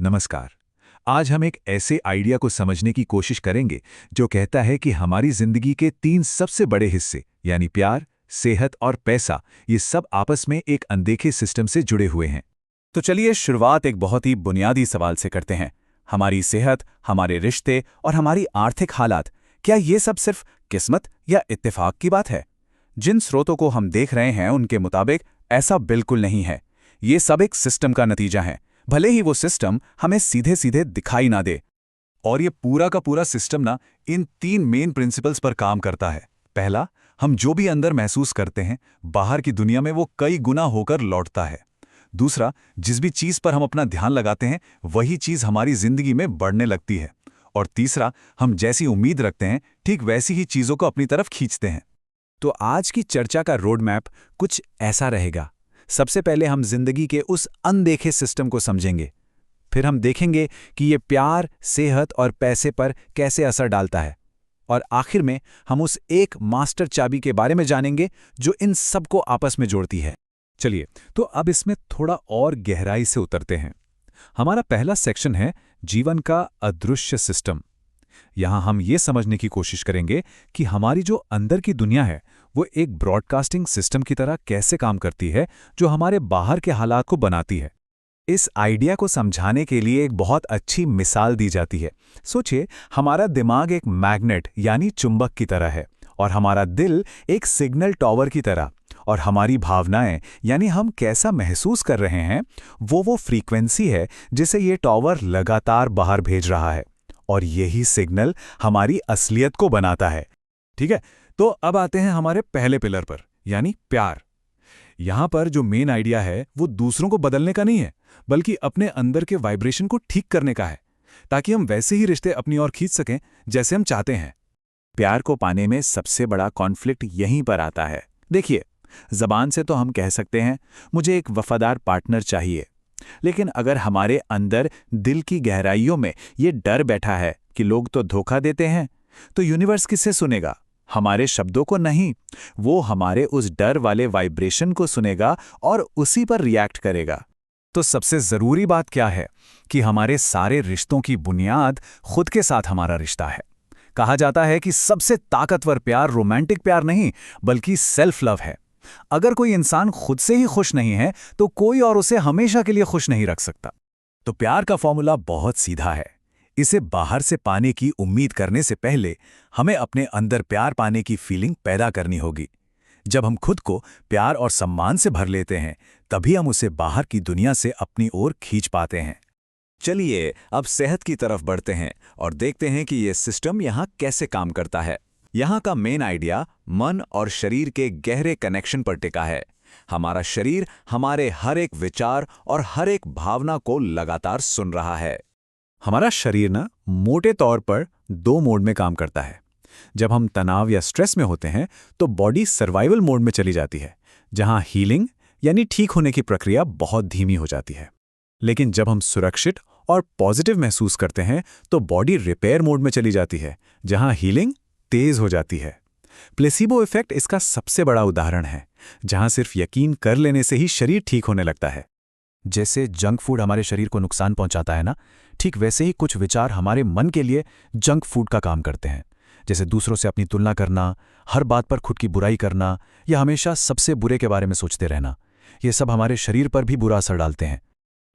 नमस्कार। आज हम एक ऐसे आइडिया को समझने की कोशिश करेंगे जो कहता है कि हमारी जिंदगी के 3 सबसे बड़े हिस्से यानी प्यार, सेहत और पैसा, ये सब आपस में एक अनदेखे सिस्टम से जुड़े हुए हैं। तो चलिए शुरुआत एक बहुत ही बुनियादी सवाल से करते हैं। हमारी सेहत, हमारे रिश्ते और हमारी आर्थिक हालात, क्या ये सब सिर्फ किस्मत या इत्तेफाक की बात है? जिन स्रोतों को हम देख रहे हैं उनके मुताबिक ऐसा बिल्कुल नहीं है। ये सब एक सिस्टम का नतीजा है, भले ही वो सिस्टम हमें सीधे सीधे दिखाई ना दे। और ये पूरा का पूरा सिस्टम ना इन 3 मेन प्रिंसिपल्स पर काम करता है। पहला, हम जो भी अंदर महसूस करते हैं, बाहर की दुनिया में वो कई गुना होकर लौटता है। दूसरा, जिस भी चीज पर हम अपना ध्यान लगाते हैं, वही चीज हमारी जिंदगी में बढ़ने लगती है। और तीसरा, हम जैसी उम्मीद रखते हैं, ठीक वैसी ही चीजों को अपनी तरफ खींचते हैं। तो आज की चर्चा का रोड मैप कुछ ऐसा रहेगा। सबसे पहले हम जिंदगी के उस अनदेखे सिस्टम को समझेंगे। फिर हम देखेंगे कि ये प्यार, सेहत और पैसे पर कैसे असर डालता है। और आखिर में हम उस एक मास्टर चाबी के बारे में जानेंगे जो इन सबको आपस में जोड़ती है। चलिए, तो अब इसमें थोड़ा और गहराई से उतरते हैं। हमारा पहला सेक्शन है जीवन का अदृश्य सिस्टम। यहां हम ये समझने की कोशिश करेंगे कि हमारी जो अंदर की दुनिया है वो एक ब्रॉडकास्टिंग सिस्टम की तरह कैसे काम करती है, जो हमारे बाहर के हालात को बनाती है। इस आइडिया को समझाने के लिए एक बहुत अच्छी मिसाल दी जाती है। सोचिए, हमारा दिमाग एक मैग्नेट यानी चुंबक की तरह है और हमारा दिल एक सिग्नल टावर की तरह। और हमारी भावनाएं यानी हम कैसा महसूस कर रहे हैं वो फ्रीक्वेंसी है जिसे ये टावर लगातार बाहर भेज रहा है। और यही सिग्नल हमारी असलियत को बनाता है। ठीक है, तो अब आते हैं हमारे पहले पिलर पर, यानी प्यार। यहां पर जो मेन आइडिया है वो दूसरों को बदलने का नहीं है, बल्कि अपने अंदर के वाइब्रेशन को ठीक करने का है, ताकि हम वैसे ही रिश्ते अपनी ओर खींच सकें जैसे हम चाहते हैं। प्यार को पाने में सबसे बड़ा कॉन्फ्लिक्ट यहीं पर आता है। देखिए, जबान से तो हम कह सकते हैं मुझे एक वफादार पार्टनर चाहिए, लेकिन अगर हमारे अंदर दिल की गहराइयों में ये डर बैठा है कि लोग तो धोखा देते हैं, तो यूनिवर्स किसे सुनेगा? हमारे शब्दों को नहीं, वो हमारे उस डर वाले वाइब्रेशन को सुनेगा और उसी पर रिएक्ट करेगा। तो सबसे जरूरी बात क्या है कि हमारे सारे रिश्तों की बुनियाद खुद के साथ हमारा रिश्ता है। कहा जाता है कि सबसे ताकतवर प्यार रोमांटिक प्यार नहीं, बल्कि सेल्फ लव है। अगर कोई इंसान खुद से ही खुश नहीं है तो कोई और उसे हमेशा के लिए खुश नहीं रख सकता। तो प्यार का फॉर्मूला बहुत सीधा है। इसे बाहर से पाने की उम्मीद करने से पहले हमें अपने अंदर प्यार पाने की फीलिंग पैदा करनी होगी। जब हम खुद को प्यार और सम्मान से भर लेते हैं, तभी हम उसे बाहर की दुनिया से अपनी ओर खींच पाते हैं। चलिए, अब सेहत की तरफ बढ़ते हैं और देखते हैं कि यह सिस्टम यहाँ कैसे काम करता है। यहाँ का मेन आइडिया मन और शरीर के गहरे कनेक्शन पर टिका है। हमारा शरीर हमारे हर एक विचार और हर एक भावना को लगातार सुन रहा है। हमारा शरीर ना मोटे तौर पर 2 मोड में काम करता है। जब हम तनाव या स्ट्रेस में होते हैं तो बॉडी सर्वाइवल मोड में चली जाती है, जहां हीलिंग यानी ठीक होने की प्रक्रिया बहुत धीमी हो जाती है। लेकिन जब हम सुरक्षित और पॉजिटिव महसूस करते हैं तो बॉडी रिपेयर मोड में चली जाती है, जहां हीलिंग तेज हो जाती है। प्लेसिबो इफेक्ट इसका सबसे बड़ा उदाहरण है, जहां सिर्फ यकीन कर लेने से ही शरीर ठीक होने लगता है। जैसे जंक फूड हमारे शरीर को नुकसान पहुंचाता है ना, ठीक वैसे ही कुछ विचार हमारे मन के लिए जंक फूड का काम करते हैं। जैसे दूसरों से अपनी तुलना करना, हर बात पर खुद की बुराई करना या हमेशा सबसे बुरे के बारे में सोचते रहना, ये सब हमारे शरीर पर भी बुरा असर डालते हैं।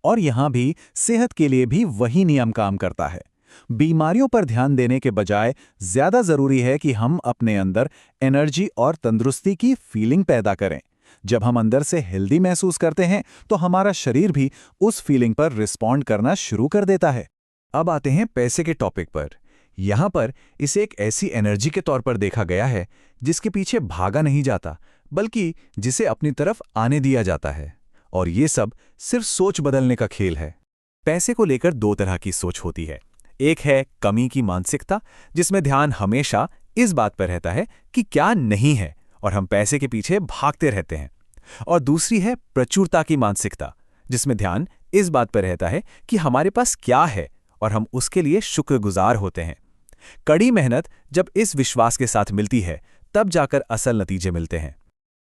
और यहां भी सेहत के लिए भी वही नियम काम करता है। बीमारियों पर ध्यान देने के बजाय ज्यादा जरूरी है कि हम अपने अंदर एनर्जी और तंदुरुस्ती की फीलिंग पैदा करें। जब हम अंदर से हेल्दी महसूस करते हैं तो हमारा शरीर भी उस फीलिंग पर रिस्पॉन्ड करना शुरू कर देता है। अब आते हैं पैसे के टॉपिक पर। यहां पर इसे एक ऐसी एनर्जी के तौर पर देखा गया है जिसके पीछे भागा नहीं जाता, बल्कि जिसे अपनी तरफ आने दिया जाता है। और ये सब सिर्फ सोच बदलने का खेल है। पैसे को लेकर 2 तरह की सोच होती है। एक है कमी की मानसिकता, जिसमें ध्यान हमेशा इस बात पर रहता है कि क्या नहीं है और हम पैसे के पीछे भागते रहते हैं। और दूसरी है प्रचुरता की मानसिकता, जिसमें ध्यान इस बात पर रहता है कि हमारे पास क्या है और हम उसके लिए शुक्रगुजार होते हैं। कड़ी मेहनत जब इस विश्वास के साथ मिलती है, तब जाकर असल नतीजे मिलते हैं।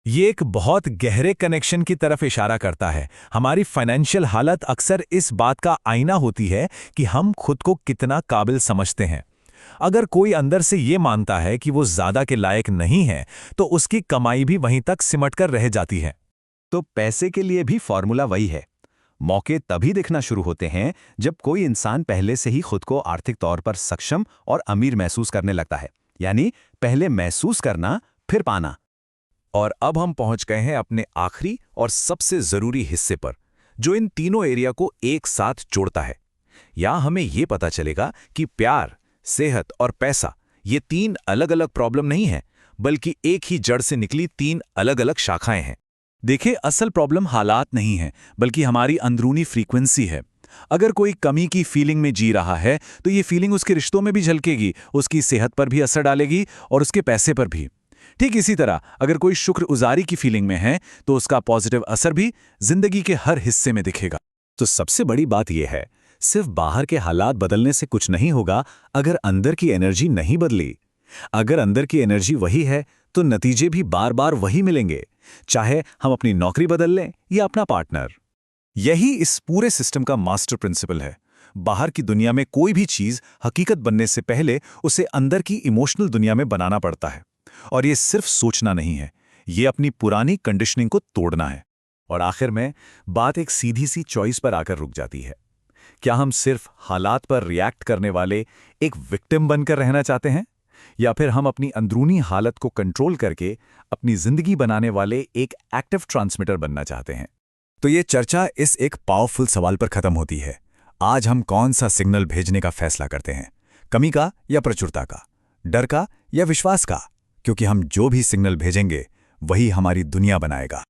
ये एक बहुत गहरे कनेक्शन की तरफ इशारा करता है। हमारी फाइनेंशियल हालत अक्सर इस बात का आईना होती है कि हम खुद को कितना काबिल समझते हैं। अगर कोई अंदर से ये मानता है कि वो ज़्यादा के लायक नहीं है, तो उसकी कमाई भी वहीं तक सिमट कर रह जाती है। तो पैसे के लिए भी फॉर्मूला वही है। मौके तभी दिखना शुरू होते हैं जब कोई इंसान पहले से ही खुद को आर्थिक तौर पर सक्षम और अमीर महसूस करने लगता है। यानी पहले महसूस करना, फिर पाना। और अब हम पहुंच गए हैं अपने आखिरी और सबसे जरूरी हिस्से पर, जो इन तीनों एरिया को एक साथ जोड़ता है। यहां हमें यह पता चलेगा कि प्यार, सेहत और पैसा ये तीन अलग अलग प्रॉब्लम नहीं है, बल्कि एक ही जड़ से निकली तीन अलग अलग शाखाएं हैं। देखिए, असल प्रॉब्लम हालात नहीं है, बल्कि हमारी अंदरूनी फ्रीक्वेंसी है। अगर कोई कमी की फीलिंग में जी रहा है, तो ये फीलिंग उसके रिश्तों में भी झलकेगी, उसकी सेहत पर भी असर डालेगी और उसके पैसे पर भी। ठीक इसी तरह अगर कोई शुक्रगुजारी की फीलिंग में है, तो उसका पॉजिटिव असर भी जिंदगी के हर हिस्से में दिखेगा। तो सबसे बड़ी बात यह है, सिर्फ बाहर के हालात बदलने से कुछ नहीं होगा अगर अंदर की एनर्जी नहीं बदली। अगर अंदर की एनर्जी वही है, तो नतीजे भी बार बार वही मिलेंगे, चाहे हम अपनी नौकरी बदल लें या अपना पार्टनर। यही इस पूरे सिस्टम का मास्टर प्रिंसिपल है। बाहर की दुनिया में कोई भी चीज हकीकत बनने से पहले उसे अंदर की इमोशनल दुनिया में बनाना पड़ता है। और ये सिर्फ सोचना नहीं है, ये अपनी पुरानी कंडीशनिंग को तोड़ना है। और आखिर में बात एक सीधी सी चॉइस पर आकर रुक जाती है। क्या हम सिर्फ हालात पर रिएक्ट करने वाले एक विक्टिम बनकर रहना चाहते हैं, या फिर हम अपनी अंदरूनी हालत को कंट्रोल करके अपनी जिंदगी बनाने वाले एक एक्टिव ट्रांसमीटर बनना चाहते हैं? तो ये चर्चा इस एक पावरफुल सवाल पर खत्म होती है। आज हम कौन सा सिग्नल भेजने का फैसला करते हैं, कमी का या प्रचुरता का, डर का या विश्वास का? क्योंकि हम जो भी सिग्नल भेजेंगे वही हमारी दुनिया बनाएगा।